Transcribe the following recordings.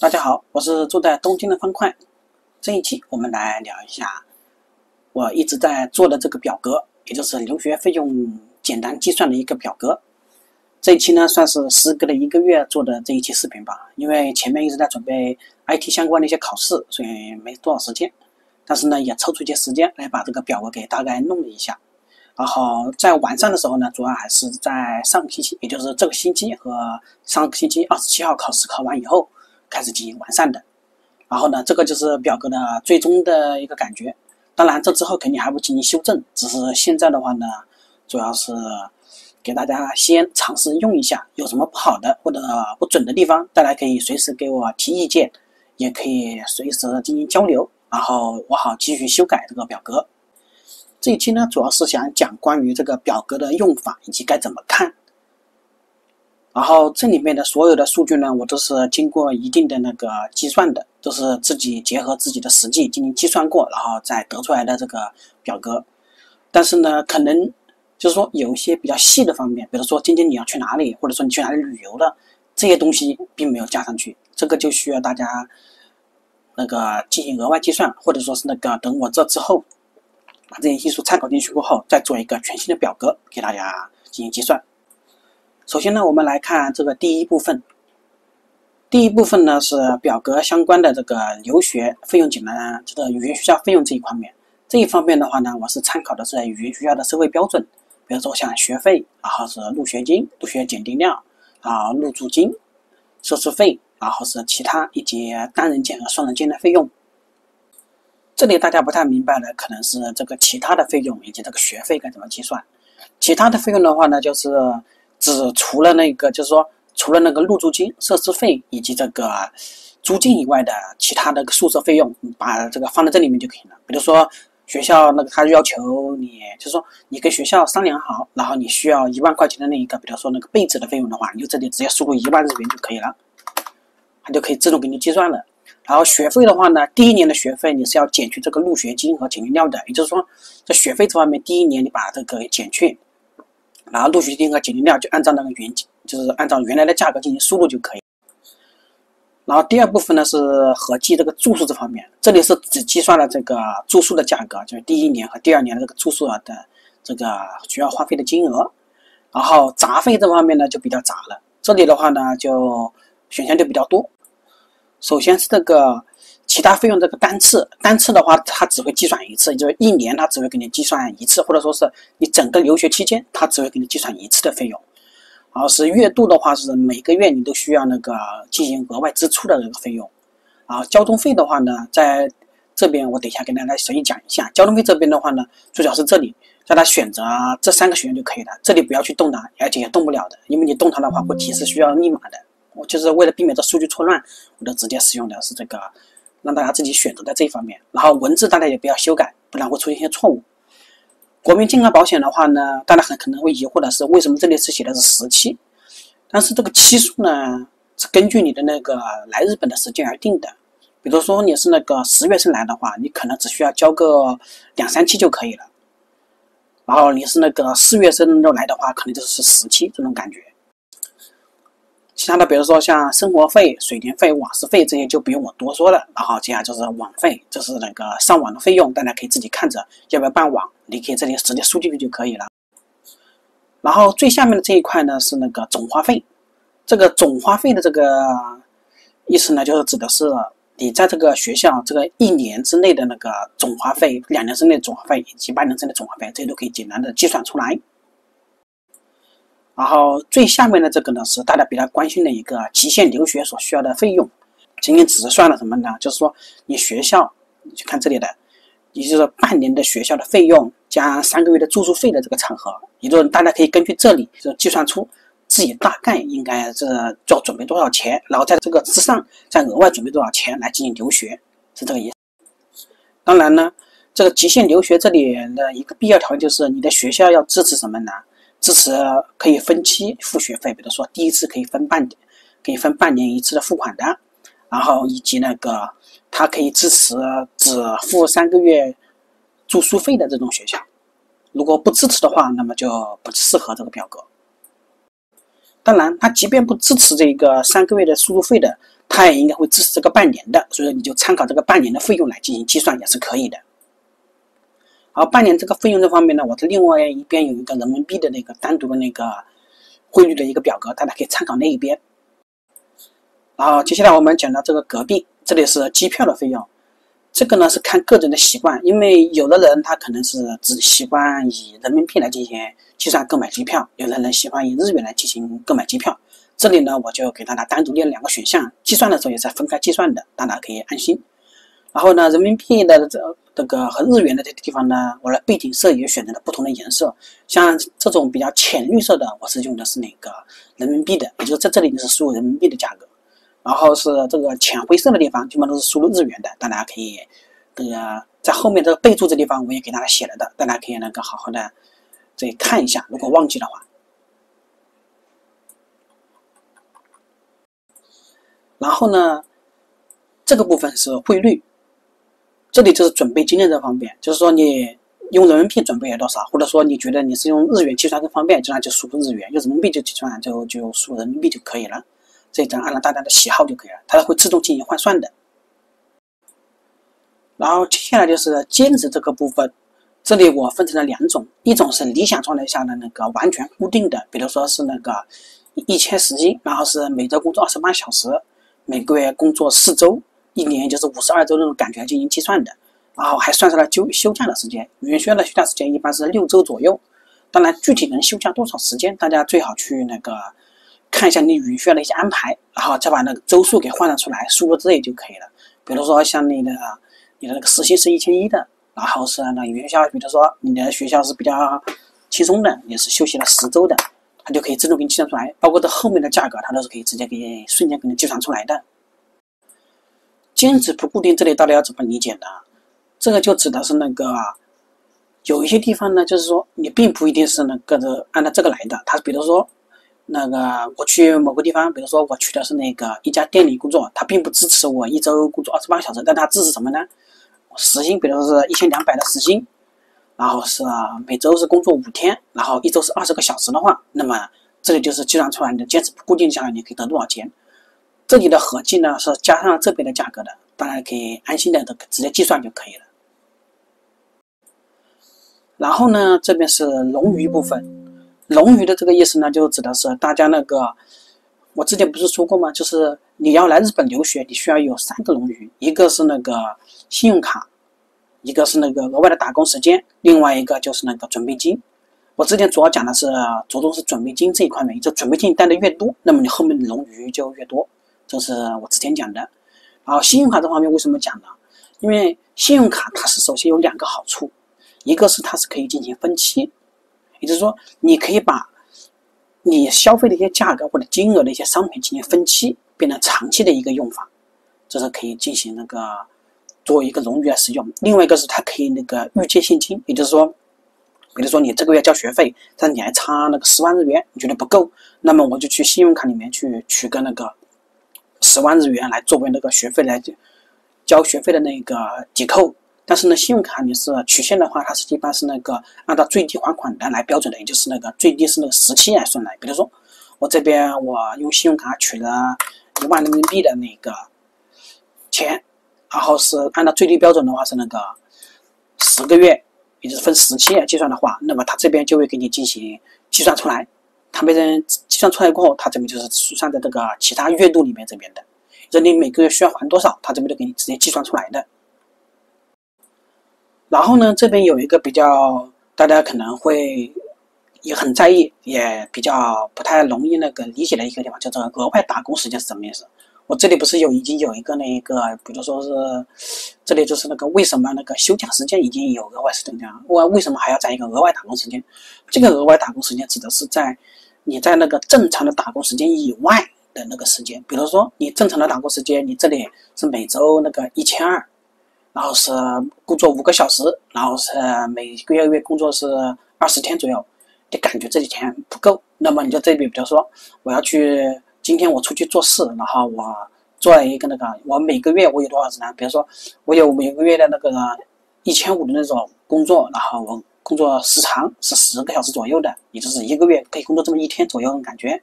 大家好，我是住在东京的方块。这一期我们来聊一下我一直在做的这个表格，也就是留学费用简单计算的一个表格。这一期呢算是时隔了1个月做的这一期视频吧，因为前面一直在准备 IT 相关的一些考试，所以没多少时间。但是呢也抽出一些时间来把这个表格给大概弄了一下。然后在晚上的时候呢，主要还是在上个星期，也就是这个星期和上个星期27号考试考完以后开始进行完善的。然后呢，这个就是表格的最终的一个感觉。当然这之后肯定还会进行修正，只是现在的话呢，主要是给大家先尝试用一下，有什么不好的或者不准的地方，大家可以随时给我提意见，也可以随时进行交流，然后我好继续修改这个表格。这一期呢，主要是想讲关于这个表格的用法以及该怎么看。然后这里面的所有的数据呢，我都是经过一定的那个计算的，都是自己结合自己的实际进行计算过，然后再得出来的这个表格。但是呢，可能就是说有一些比较细的方面，比如说今天你要去哪里，或者说你去哪里旅游的，这些东西并没有加上去，这个就需要大家那个进行额外计算，或者说是那个等我这之后把这些因素参考进去过后，再做一个全新的表格给大家进行计算。首先呢，我们来看这个第一部分。第一部分呢是表格相关的这个留学费用简单，这个语言学校费用这一方面。这一方面的话呢，我是参考的是语言学校的收费标准，比如说像学费，然后是入学金、入学检定料、入住金、设施费，然后是其他以及单人间和双人间的费用。这里大家不太明白的可能是这个其他的费用以及这个学费该怎么计算。其他的费用的话呢，就是除了那个入住金、设施费以及这个租金以外的其他的宿舍费用，你把这个放在这里面就可以了。比如说学校那个他要求你，就是说你跟学校商量好，然后你需要1万块钱的那一个，比如说那个被子的费用的话，你就这里直接输入1万日元就可以了，它就可以自动给你计算了。然后学费的话呢，第1年的学费你是要减去这个入学金和检定料的，也就是说在学费这方面，第1年你把这个减去，然后入学金和检定料就按照那个就是按照原来的价格进行输入就可以。然后第2部分呢是合计这个住宿这方面，这里是只计算了这个住宿的价格，就是第1年和第2年的这个住宿的这个需要花费的金额。然后杂费这方面呢就比较杂了，这里的话呢就选项就比较多。首先是这个其他费用这个单次的话，它只会计算一次，就是1年它只会给你计算一次，或者说是你整个留学期间它只会给你计算一次的费用。然后是月度的话，是每个月你都需要那个进行额外支出的这个费用。然后交通费的话呢，在这边我等一下跟大家详细讲一下。交通费这边的话呢，最主要是这里让他选择这3个选项就可以了，这里不要去动它，而且也动不了的，因为你动它的话会提示需要密码的。我就是为了避免这数据错乱，我就直接使用的是这个，让大家自己选择在这一方面。然后文字大家也不要修改，不然会出现一些错误。国民健康保险的话呢，大家很可能会疑惑的是，为什么这里是写的是时期？但是这个期数呢，是根据你的那个来日本的时间而定的。比如说你是那个10月生来的话，你可能只需要交个2-3期就可以了。然后你是那个4月生来的话，可能就是10期这种感觉。其他的比如说像生活费、水电费、瓦斯费这些就不用我多说了。然后接下来就是网费，就是那个上网的费用，大家可以自己看着要不要办网，你可以这里直接输进去就可以了。然后最下面的这一块呢是那个总花费，这个总花费的这个意思呢，就是指的是你在这个学校这个1年之内的那个总花费、2年之内的总花费以及8年之内的总花费，这些都可以简单的计算出来。然后最下面的这个呢是大家比较关心的一个极限留学所需要的费用，仅仅只是算了什么呢？就是说你学校，你去看这里的，也就是半年的学校的费用加3个月的住宿费的这个场合，也就是大家可以根据这里就计算出自己大概应该是就要准备多少钱，然后在这个之上再额外准备多少钱来进行留学，是这个意思。当然呢，这个极限留学这里的一个必要条件就是你的学校要支持什么呢？支持可以分期付学费，比如说第1次可以分半年1次的付款的，然后以及那个它可以支持只付3个月住宿费的这种学校。如果不支持的话，那么就不适合这个表格。当然它即便不支持这个3个月的住宿费的，它也应该会支持这个半年的，所以你就参考这个半年的费用来进行计算也是可以的。而半年这个费用这方面呢，我的另外一边有一个人民币的那个单独的那个汇率的一个表格，大家可以参考那一边。然后接下来我们讲到这个隔壁，这里是机票的费用。这个呢是看个人的习惯，因为有的人他可能是只习惯以人民币来进行计算购买机票，有的人喜欢以日元来进行购买机票。这里呢我就给大家单独列了2个选项，计算的时候也是分开计算的，大家可以安心。然后呢，人民币的这个和日元的这个地方呢，我的背景色也选择了不同的颜色，像这种比较浅绿色的，我是用的是那个人民币的，也就是在这里是输入人民币的价格。然后是这个浅灰色的地方，基本都是输入日元的，大家可以这个在后面这个备注这地方我也给大家写了的，大家可以那个好好的再看一下，如果忘记的话。然后呢，这个部分是汇率，这里就是准备金的这方面，就是说你用人民币准备了多少，或者说你觉得你是用日元计算更方便，这样就输入日元，用人民币就计算就输入人民币就可以了。这张按照大家的喜好就可以了，它会自动进行换算的。然后接下来就是兼职这个部分，这里我分成了2种，一种是理想状态下的那个完全固定的，比如说是那个1000时薪，然后是每周工作28小时，每个月工作4周，一年就是52周那种感觉进行计算的，然后还算上了休假的时间，允许的休假时间一般是6周左右。当然具体能休假多少时间，大家最好去那个看一下你允许的一些安排，然后再把那个周数给换算出来，输入这里就可以了。比如说像你的那个时薪是1100的，然后是那学校，比如说你的学校是比较轻松的，也是休息了10周的，它就可以自动给你计算出来，包括这后面的价格它都是可以直接瞬间给你计算出来的。兼职不固定这里到底要怎么理解呢？这个就指的是那个有一些地方呢，就是说你并不一定是那个按照这个来的，它比如说那个我去某个地方，比如说我去的是那个一家店里工作，它并不支持我1周工作28小时，但它支持什么呢？时薪，比如说是1200的时薪，然后是每周是工作5天，然后1周是20个小时的话，那么这里就是计算出来你的兼职不固定下来你可以得多少钱。这里的合计呢是加上这边的价格的，当然可以安心的直接计算就可以了。然后呢，这边是冗余部分。冗余的这个意思呢，就指的是大家那个，我之前不是说过吗？就是你要来日本留学，你需要有3个冗余，一个是那个信用卡，一个是那个额外的打工时间，另外一个就是那个准备金。我之前主要讲的是着重是准备金这一块面，就准备金带的越多，那么你后面的冗余就越多，这是我之前讲的。然后信用卡这方面为什么讲呢？因为信用卡它是首先有2个好处，一个是它是可以进行分期，也就是说你可以把你消费的一些价格或者金额的一些商品进行分期，变成长期的一个用法，这是可以进行那个做一个冗余来使用。另外一个是它可以那个预借现金，也就是说比如说你这个月交学费，但你还差那个10万日元，你觉得不够，那么我就去信用卡里面去取个那个10万日元来作为那个学费来交学费的那个抵扣。但是呢，信用卡你是取现的话，它是一般是那个按照最低还款的来标准的，也就是那个最低是那个时期来算来。比如说我这边我用信用卡取了1万人民币的那个钱，然后是按照最低标准的话是那个10个月，也就是分时期来计算的话，那么它这边就会给你进行计算出来。它被人计算出来过后，它这边就是算在这个其他月度里面这边的，就是你每个月需要还多少，它这边都给你直接计算出来的。然后呢，这边有一个比较大家可能会也很在意，也比较不太容易那个理解的一个地方，叫做额外打工时间是什么意思。我这里不是已经有一个那个，比如说是这里就是那个为什么那个休假时间已经有额外时间，为什么还要加一个额外打工时间？这个额外打工时间指的是你在那个正常的打工时间以外的那个时间，比如说你正常的打工时间，你这里是每周那个1200，然后是工作5个小时，然后是每个月工作是20天左右，你感觉这几天不够，那么你就这边比如说我要去今天我出去做事，然后我做了一个那个我每个月我有多少时间，比如说我有每个月的那个1500的那种工作，然后我工作时长是10个小时左右的，也就是1个月可以工作这么1天左右的感觉。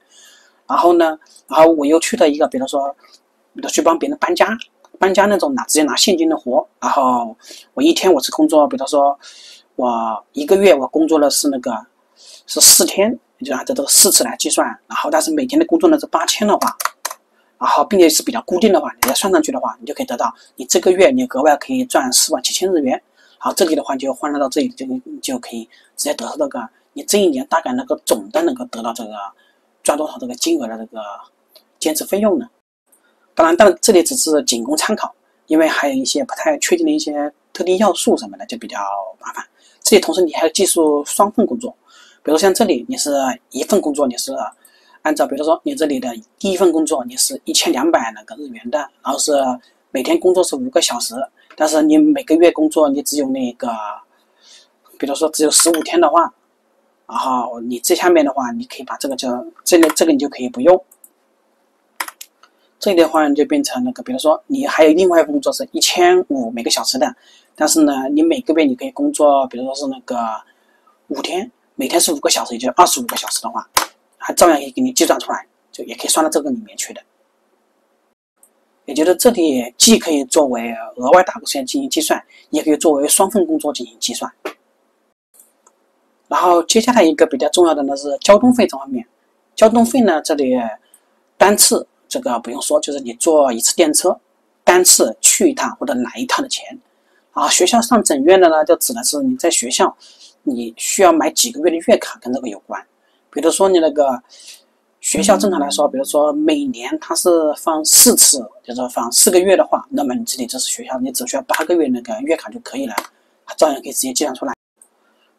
然后呢，然后我又去了一个比如说比如去帮别人搬家那种直接拿现金的活，然后我一天我是工作，比如说我一个月我工作的是4天，就按照这个4次来计算，然后但是每天的工作呢是8000的话，然后并且是比较固定的话，你再算上去的话，你就可以得到你这个月你额外可以赚47000日元。好，这里的话就换算到这里，你就可以直接得到这个你这一年大概总的能够得到这个赚多少这个金额的这个兼职费用呢？当然这里只是仅供参考，因为还有一些不太确定的一些特定要素什么的就比较麻烦。这里同时你还要计数双份工作，比如像这里你是一份工作，你是按照比如说你这里的第一份工作你是1200日元的，然后是每天工作是5个小时，但是你每个月工作你只有比如说只有15天的话，然后你这下面的话你可以把这个你就可以不用。这里的话你就变成比如说你还有另外一份工作是1500每个小时的，但是呢你每个月你可以工作比如说是5天，每天是5个小时，也就是25个小时的话，还照样可以给你计算出来，就也可以算到这个里面去的。也就是这里既可以作为额外打工时间进行计算，也可以作为双份工作进行计算。然后接下来一个比较重要的呢是交通费这方面。交通费呢，这里单次这个不用说，就是你坐一次电车单次去一趟或者来一趟的钱。然后学校上整月的呢，就指的是你在学校你需要买几个月的月卡跟这个有关。比如说你学校正常来说，比如说每年它是放4次，就是放4个月的话，那么你这里就是学校你只需要8个月月卡就可以了，它照样可以直接计算出来。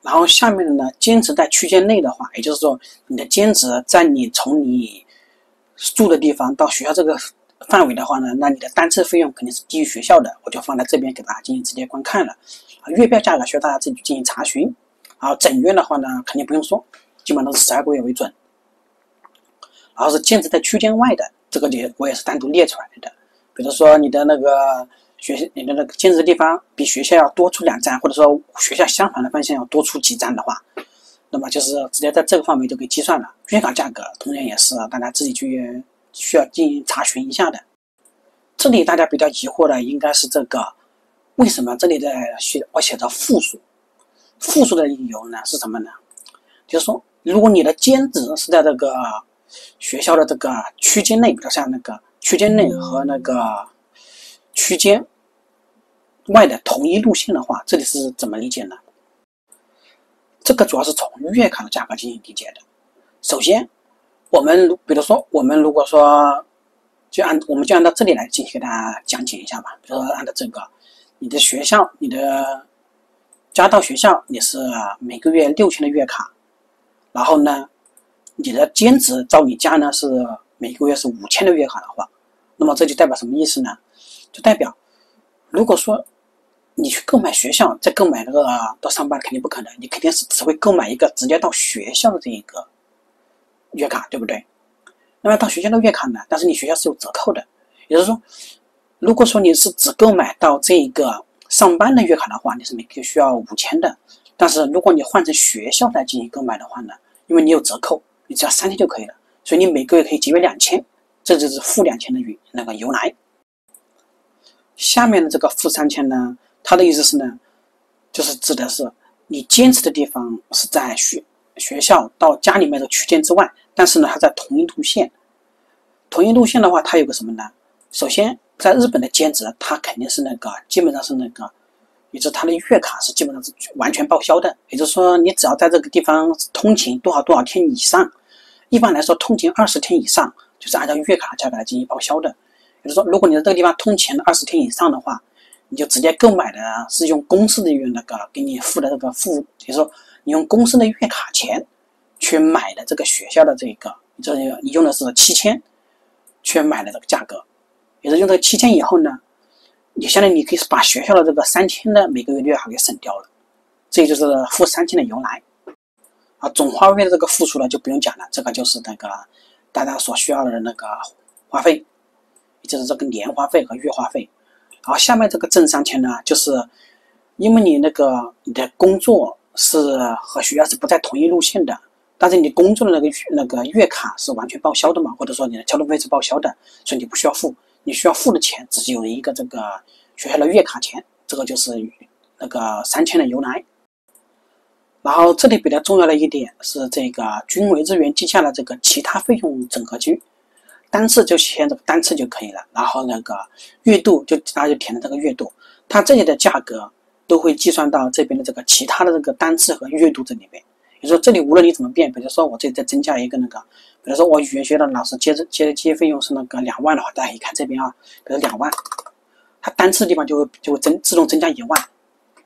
然后下面的呢，兼职在区间内的话，也就是说你的兼职在从你住的地方到学校这个范围的话呢，那你的单次费用肯定是低于学校的，我就放在这边给大家进行直接观看了。月票价格需要大家自己进行查询。然后整月的话呢，肯定不用说，基本上都是12个月为准。然后是兼职在区间外的，这个我也是单独列出来的。比如说你的你的兼职的地方比学校要多出2站，或者说学校相反的方向要多出几站的话，那么就是直接在这个范围就可以计算了。月卡价格同样也是大家自己需要进行查询一下的。这里大家比较疑惑的应该是为什么这里我写着复数？复数的理由呢是什么呢？就是说，如果你的兼职是在学校的区间内，比如像区间内和区间外的同一路线的话，这里是怎么理解呢？这个主要是从月卡的价格进行理解的。首先，比如说我们如果说我们就按照这里来进行给大家讲解一下吧。比如说按照你的学校，你的家到学校你是每个月6000的月卡，然后呢你的兼职到你家呢是每个月是5000的月卡的话，那么这就代表什么意思呢？就代表如果说你去购买学校再购买到上班肯定不可能，你肯定是只会购买一个直接到学校的这一个月卡，对不对？那么到学校的月卡呢，但是你学校是有折扣的，也就是说如果说你是只购买到这个上班的月卡的话，你是每个月需要5000的，但是如果你换成学校来进行购买的话呢，因为你有折扣，你只要3000就可以了，所以你每个月可以节约2000，这就是负2000的由来。下面的这个负3000呢，它的意思是呢，就是指的是你兼职的地方是在学校到家里面的区间之外，但是呢它在同一路线。同一路线的话，它有个什么呢？首先在日本的兼职它肯定是基本上是也就是它的月卡是基本上是完全报销的，也就是说你只要在这个地方通勤多少天以上，一般来说通勤20天以上就是按照月卡价格来进行报销的。也就是说如果你在这个地方通勤20天以上的话，你就直接购买的是用公司的给你付的就是说你用公司的月卡钱去买的这个学校的你用的是7000去买的这个价格，也就是用这个7000以后呢，你相当于你可以把学校的3000的每个月月卡给省掉了，这就是负3000的由来。总花费的这个付出呢就不用讲了，这个就是大家所需要的花费，也就是这个年花费和月花费。然后下面这个正3000呢，就是因为你的工作是和学校是不在同一路线的，但是你工作的月卡是完全报销的嘛，或者说你的交通费是报销的，所以你不需要付，你需要付的钱只有一个这个学校的月卡钱，这个就是那个3000的由来。然后这里比较重要的一点是这个均为日元计价的这个其他费用整合区，单次就填这个单次就可以了，然后那个月度就大家就填的这个月度，它这里的价格都会计算到这边的这个其他的这个单次和月度这里面。也就是说这里无论你怎么变，比如说我这里再增加一个那个，比如说我语言学的老师接费用是那个2万的话，大家可以看这边啊，比如2万，它单次的地方就会自动增加1万，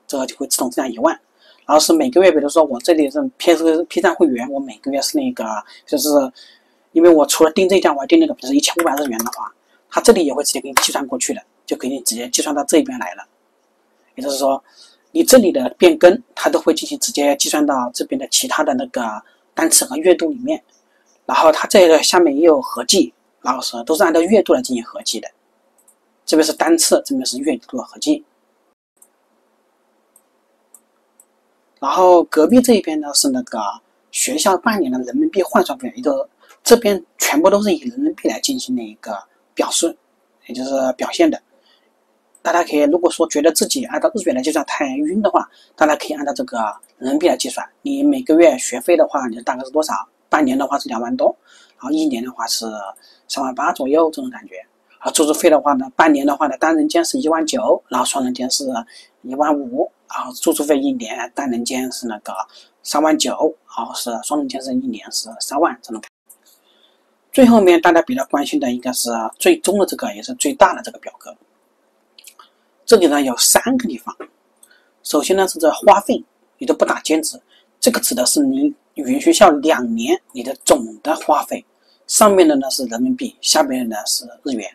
这个就会自动增加1万。然后是每个月，比如说我这里是 P 站会员，我每个月是那个，就是因为我除了订这家，我还订那个，比如说1500日元的话，它这里也会直接给你计算过去的，就给你直接计算到这边来了。也就是说，你这里的变更，它都会进行直接计算到这边的其他的那个单次和月度里面。然后它这个下面也有合计，然后是都是按照月度来进行合计的。这边是单次，这边是月度的合计。然后隔壁这一边呢是那个学校半年的人民币换算费，也就这边全部都是以人民币来进行的一个表示，也就是表现的。大家可以如果说觉得自己按照日元来计算太晕的话，大家可以按照这个人民币来计算。你每个月学费的话，你大概是多少？半年的话是2万多，然后1年的话是3万8左右这种感觉。然后住宿费的话呢，半年的话呢，单人间是1万9，然后双人间是1万5，然后住宿费1年单人间是那个3万9，然后是双人间是1年是3万这种感觉。最后面大家比较关心的应该是最终的这个也是最大的这个表格。这里呢有3个地方，首先呢是这花费，你都不打尖值，这个指的是你语言学校2年你的总的花费，上面的呢是人民币，下面的呢是日元。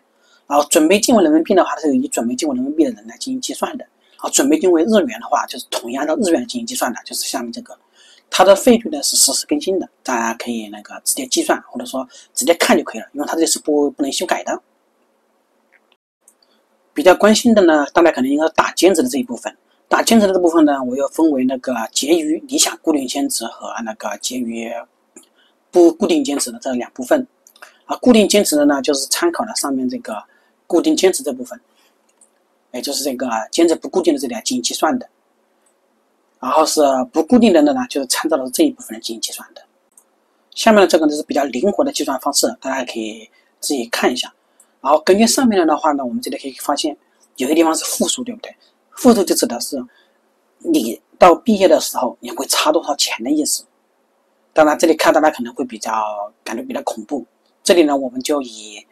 然后准备进为人民币的话，它是以准备进为人民币的人来进行计算的。然后准备进为日元的话，就是统一按照日元进行计算的，就是下面这个，它的费率呢是实时更新的，大家可以那个直接计算，或者说直接看就可以了，因为它这是不能修改的。比较关心的呢，大家可能应该是打尖值的这一部分。打尖值的这部分呢，我又分为那个结余理想固定尖值和那个结余不固定尖值的这2部分。固定尖值的呢，就是参考了上面这个固定尖值这部分，也就是这个尖值不固定的这里来进行计算的。然后是不固定的呢，就是参照了这一部分来进行计算的。下面的这个呢是比较灵活的计算方式，大家可以自己看一下。然后根据上面的话呢，我们这里可以发现有些地方是负数，对不对？负数就指的是你到毕业的时候你会差多少钱的意思。当然这里看大家可能会感觉比较恐怖，这里呢我们就以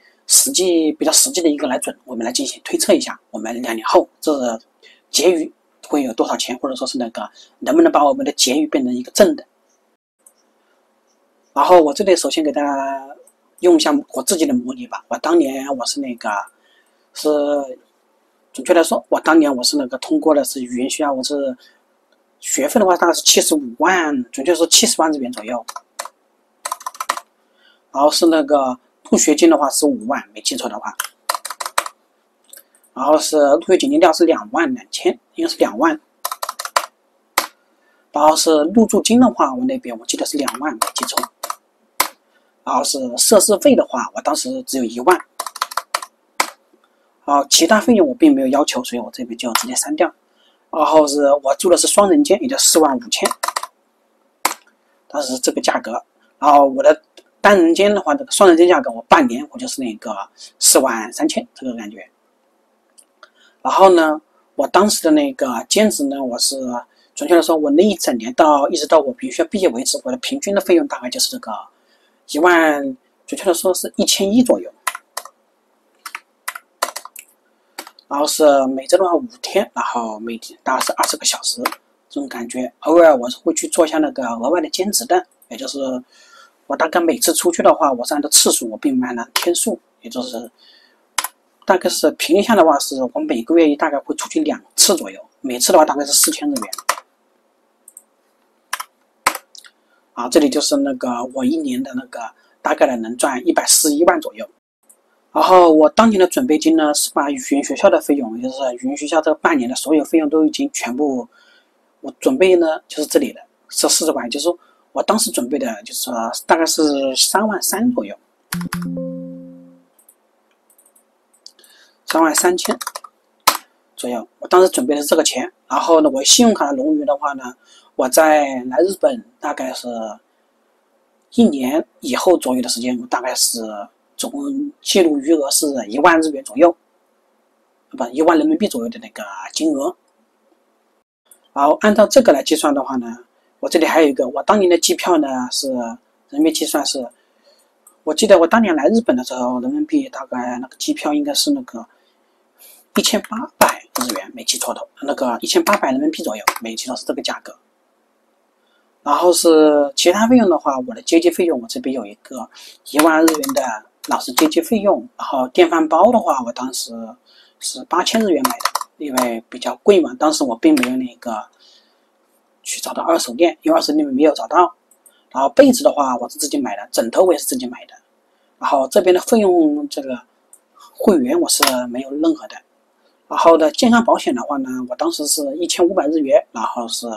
比较实际的一个来准，我们来进行推测一下，我们2年后这结余会有多少钱，或者说是那个能不能把我们的结余变成一个正的。然后我这里首先给大家用一下我自己的模拟吧。我当年我是那个准确来说，我当年我是那个通过的是语言学校，我是学费的话大概是75万，准确说70万日元左右。然后是那个入学金的话是5万，没记错的话。然后是入学奖金料是2万2千，应该是2万。然后是入住金的话，我那边我记得是2万，没记错。然后是设施费的话，我当时只有1万。然后其他费用我并没有要求，所以我这边就直接删掉。然后是我住的是双人间，也就4万5千，当时这个价格。然后我的单人间的话，这个双人间价格我半年我就是那个4万3千这个感觉。然后呢，我当时的那个兼职呢，我是准确的说，我那一整年一直到我必须要毕业为止，我的平均的费用大概就是这个1万，准确的说是1100左右。然后是每周的话5天，然后每天大概是20个小时这种感觉。偶尔我是会去做一下那个额外的兼职的，也就是我大概每次出去的话，我是按照次数，我并不按照天数，也就是大概是平均下的话，是我每个月大概会出去2次左右，每次的话大概是4000日元。这里就是那个我1年的那个大概的能赚141万左右。然后我当年的准备金呢，是把语言学校的费用，也就是语言学校这半年的所有费用都已经全部，我准备呢就是这里的是40万，就是说我当时准备的就是大概是3万3左右。33000左右。我当时准备的是这个钱，然后呢，我信用卡的冗余的话呢，我在来日本大概是1年以后左右的时间，我大概是总共记录余额是1万日元左右，不，1万人民币左右的那个金额。然后按照这个来计算的话呢，我这里还有一个，我当年的机票呢是人民币计算是，我记得我当年来日本的时候，人民币大概那个机票应该是那个1800日元，没记错的，那个1800人民币左右，没记错是这个价格。然后是其他费用的话，我的接机费用我这边有一个1万日元的老师接机费用，然后电饭煲的话，我当时是8000日元买的，因为比较贵嘛，当时我并没有那个去找到二手店，因为二手店没有找到。然后被子的话，我是自己买的，枕头我也是自己买的。然后这边的费用，这个会员我是没有任何的。然后的健康保险的话呢，我当时是1500日元，然后是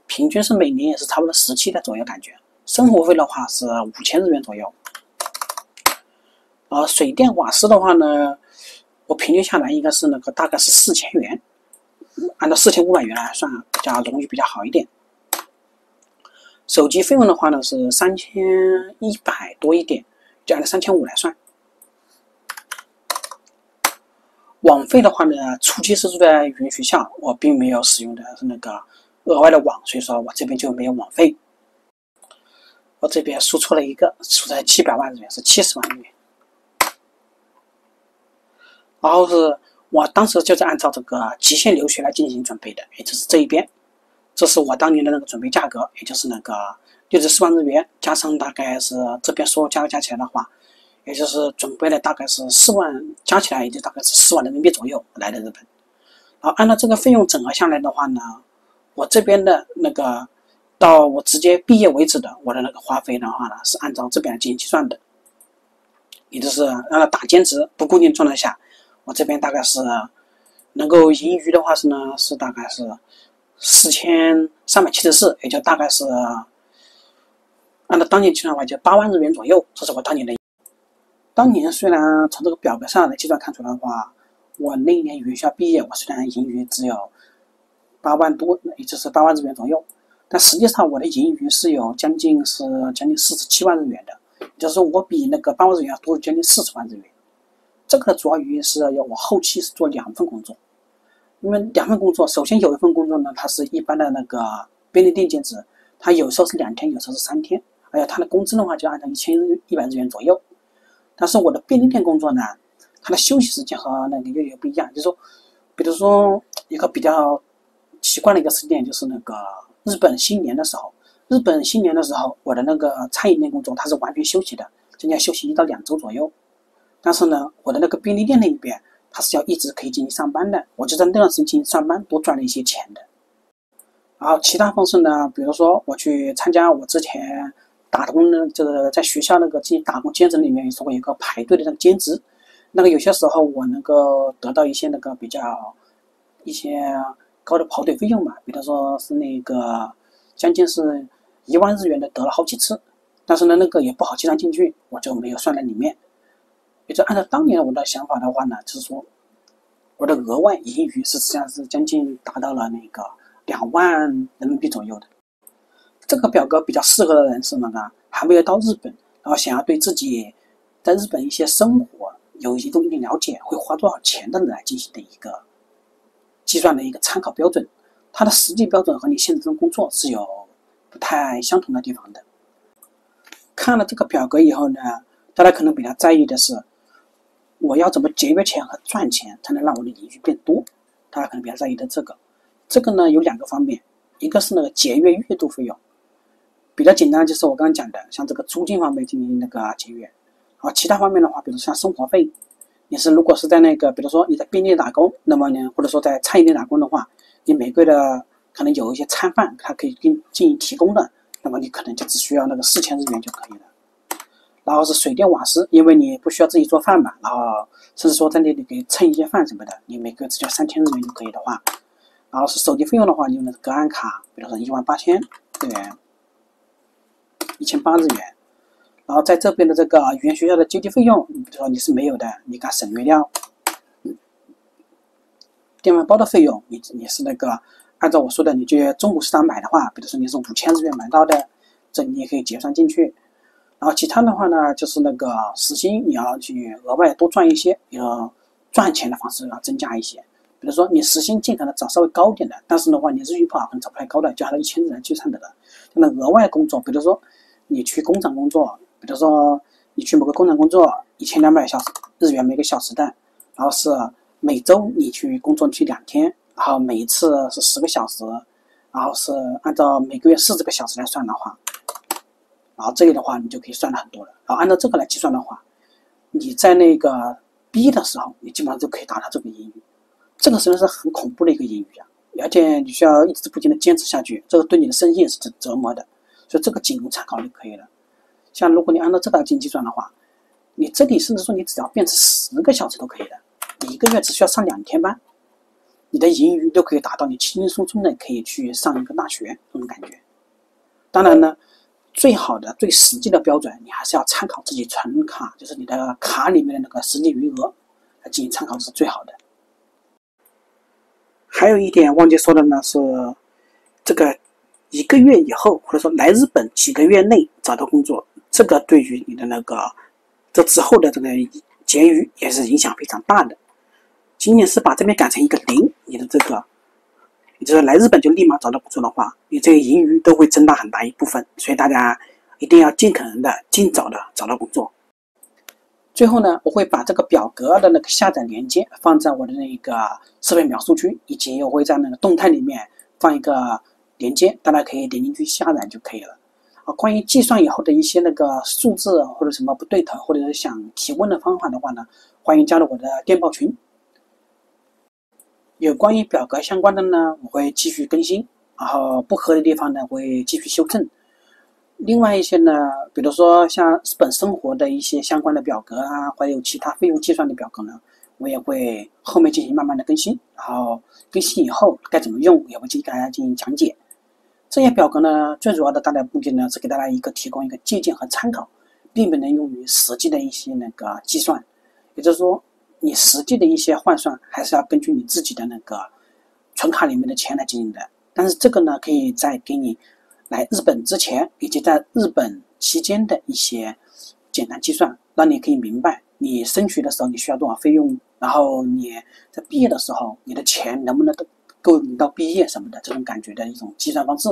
平均是每年也是差不多17的左右感觉。生活费的话是5000日元左右。水电瓦斯的话呢，我平均下来应该是那个大概是4000元，按照4500元来算，比较容易比较好一点。手机费用的话呢是3100多一点，就按照3500来算。网费的话呢，初期是住在语言学校，我并没有使用的是那个额外的网，所以说我这边就没有网费。我这边输出了一个，输在700万日元，是70万日元。然后是我当时就是按照这个极限留学来进行准备的，也就是这一边，这是我当年的那个准备价格，也就是那个64万日元，加上大概是这边所有价格加起来的话，也就是准备了大概是4万，加起来也就大概是4万人民币左右来的日本。然后按照这个费用整合下来的话呢，我这边的那个到我直接毕业为止的我的那个花费的话呢，是按照这边来进行计算的，也就是让它打兼职不固定状态下，我这边大概是能够盈余的话是大概是4374，也就大概是按照当年计算的话就8万日元左右，这是我当年的。当年虽然从这个表格上的计算看出来的话，我那一年语言学校毕业，我虽然盈余只有8万多，也就是8万日元左右，但实际上我的盈余是有将近47万日元的，也就是说我比那个8万日元要多将近40万日元。这个的主要原因是我后期是做2份工作，因为2份工作，首先有一份工作呢，它是一般的那个便利店兼职，它有时候是2天，有时候是3天，而且它的工资的话就按照1100日元左右。但是我的便利店工作呢，它的休息时间和那个又有不一样，就是说，比如说一个比较奇怪的一个时间点，就是那个日本新年的时候，我的那个餐饮店工作它是完全休息的，人家休息1到2周左右。但是呢，我的那个便利店那一边，它是要一直可以进行上班的，我就在那段时间进行上班，多赚了一些钱的。然后其他方式呢，比如说我去参加我之前打工呢，这个在学校那个进行打工兼职里面，也是会有一个排队的那个兼职，那个有些时候我能够得到一些那个一些高的跑腿费用嘛，比如说是那个将近是1万日元的得了好几次，但是呢那个也不好计算进去，我就没有算在里面。也就按照当年我的想法的话呢，就是说我的额外盈余实际上是将近达到了那个2万人民币左右的。这个表格比较适合的人是那个还没有到日本，然后想要对自己在日本一些生活有一定了解，会花多少钱的人来进行的一个计算的一个参考标准。它的实际标准和你现实中工作是有不太相同的地方的。看了这个表格以后呢，大家可能比较在意的是，我要怎么节约钱和赚钱才能让我的盈余变多？大家可能比较在意的这个呢有2个方面，一个是那个节约月度费用，比较简单，就是我刚刚讲的，像这个租金方面进行那个节约。其他方面的话，比如像生活费，如果是在那个，比如说你在便利店打工，那么呢，或者说在餐饮店打工的话，你每个月的可能有一些餐饭，它可以进行提供的，那么你可能就只需要那个4000日元就可以了。然后是水电瓦斯，因为你不需要自己做饭嘛，然后甚至说在那里给蹭一些饭什么的，你每个月只交3000日元就可以的话。然后是手机费用的话，你用的是格安卡，比如说18000日元，1800日元。然后在这边的这个语言学校的接机费用，比如说你是没有的，你给它省略掉。电饭煲的费用，你是那个按照我说的，你去中古市场买的话，比如说你是5000日元买到的，这你也可以结算进去。然后其他的话呢，就是那个时薪你要去额外多赚一些，要赚钱的方式要增加一些。比如说你时薪尽可能找稍微高一点的，但是的话你日语不好可能找不太高的，就按照1000日来计算的了。那额外工作，比如说你去工厂工作，比如说你去某个工厂工作1200小时日元每个小时的，然后是每周你去工作去2天，然后每一次是10个小时，然后是按照每个月40个小时来算的话，然后这个的话你就可以算的很多了。然后按照这个来计算的话，你在那个毕业的时候，你基本上就可以达到这个英语。这个实际上是很恐怖的一个英语啊，而且你需要一直不停的坚持下去，这个对你的身心也是折磨的，所以这个仅供参考就可以了。像如果你按照这个进行计算的话，你这里甚至说你只要变成10个小时都可以的，你1个月只需要上2天班，你的英语都可以达到你轻轻松松的可以去上一个大学这种感觉。当然呢，最好的最实际的标准，你还是要参考自己存卡，就是你的卡里面的那个实际余额来进行参考是最好的。还有一点忘记说的呢，是这个1个月以后，或者说来日本几个月内找到工作，这个对于你的那个这之后的这个结余也是影响非常大的。仅仅是把这边改成一个0，你的这个你就是来日本就立马找到工作的话，你这个盈余都会增大很大一部分，所以大家一定要尽可能的尽早的找到工作。最后呢，我会把这个表格的那个下载链接放在我的那个视频描述区，以及我会在那个动态里面放一个链接，大家可以点进去下载就可以了。关于计算以后的一些那个数字或者什么不对头，或者是想提问的方法的话呢，欢迎加入我的电报群。有关于表格相关的呢，我会继续更新，然后不合理的地方呢，我会继续修正。另外一些呢，比如说像日本生活的一些相关的表格啊，还有其他费用计算的表格呢，我也会后面进行慢慢的更新，然后更新以后该怎么用，也会给大家进行讲解。这些表格呢，最主要的大的目的呢，是给大家提供一个借鉴和参考，避免能用于实际的一些那个计算。也就是说，你实际的一些换算还是要根据你自己的那个存卡里面的钱来进行的。但是这个呢，可以在给你来日本之前以及在日本期间的一些简单计算，让你可以明白你升学的时候你需要多少费用，然后你在毕业的时候你的钱能不能够你到毕业什么的，这种感觉的一种计算方式。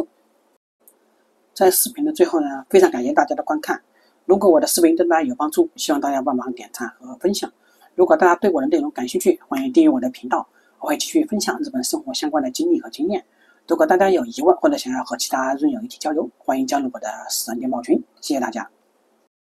在视频的最后呢，非常感谢大家的观看。如果我的视频对大家有帮助，希望大家帮忙点赞和分享。如果大家对我的内容感兴趣，欢迎订阅我的频道，我会继续分享日本生活相关的经历和经验。如果大家有疑问或者想要和其他润友一起交流，欢迎加入我的私人电报群。谢谢大家。